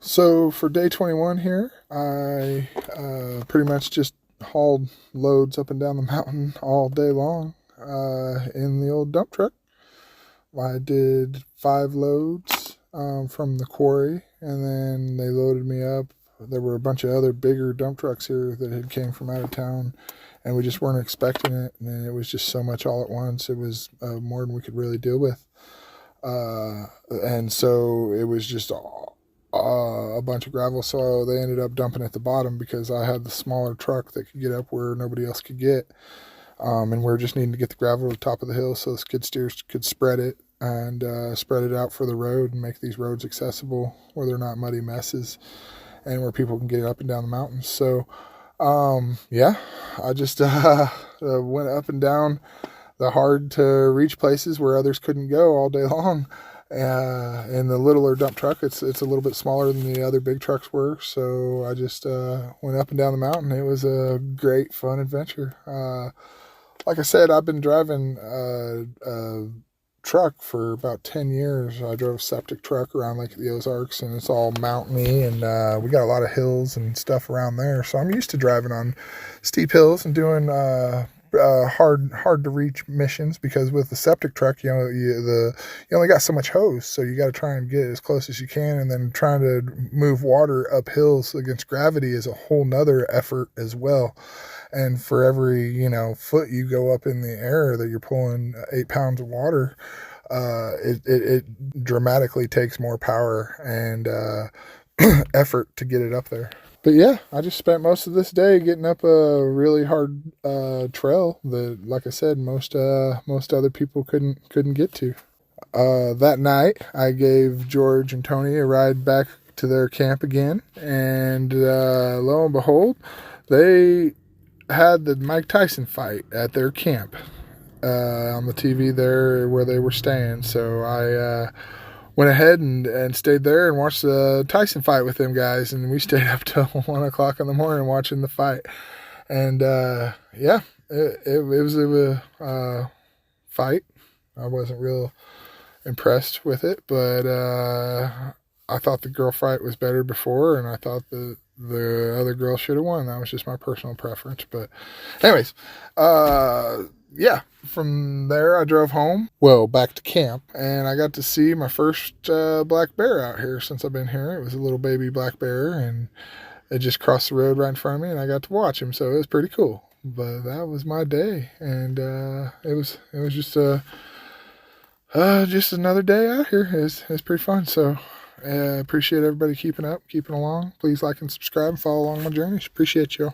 So for day 21 here, I pretty much just hauled loads up and down the mountain all day long in the old dump truck. I did 5 loads from the quarry, and then they loaded me up. There were a bunch of other bigger dump trucks here that had came from out of town, and we just weren't expecting it, and it was just so much all at once. It was more than we could really deal with. And so it was just a bunch of gravel, so they ended up dumping at the bottom because I had the smaller truck that could get up where nobody else could get. And we are just needing to get the gravel to the top of the hill so the skid steers could spread it and spread it out for the road and make these roads accessible where they're not muddy messes and where people can get up and down the mountains. So, yeah, I just went up and down the hard to reach places where others couldn't go all day long. In the littler dump truck, it's a little bit smaller than the other big trucks were, so I just went up and down the mountain. It was a great, fun adventure. Like I said, I've been driving a truck for about 10 years. I drove a septic truck around Lake of the Ozarks, and it's all mountainy, and we got a lot of hills and stuff around there, so I'm used to driving on steep hills and doing hard to reach missions, because with the septic truck, you only got so much hose, so you got to try and get as close as you can, and then trying to move water up hills against gravity is a whole nother effort as well. And for every foot you go up in the air that you're pulling 8 pounds of water, it dramatically takes more power and effort to get it up there. But yeah, I just spent most of this day getting up a really hard trail that, like I said, most other people couldn't get to. That night, I gave George and Tony a ride back to their camp again, and lo and behold, they had the Mike Tyson fight at their camp on the TV there where they were staying. So I went ahead and stayed there and watched the Tyson fight with them guys, and we stayed up till 1 o'clock in the morning watching the fight. And yeah, it was a fight. I wasn't real impressed with it, but I thought the girl fight was better before, and I thought the other girl should have won. That was just my personal preference. But anyways, yeah, from there I drove home, back to camp, and I got to see my first black bear out here since I've been here. It was a little baby black bear, and it just crossed the road right in front of me, and I got to watch him, so it was pretty cool. But that was my day, and it was just another day out here. It's pretty fun. So appreciate everybody keeping along. Please like and subscribe and follow along my journey. Appreciate you all.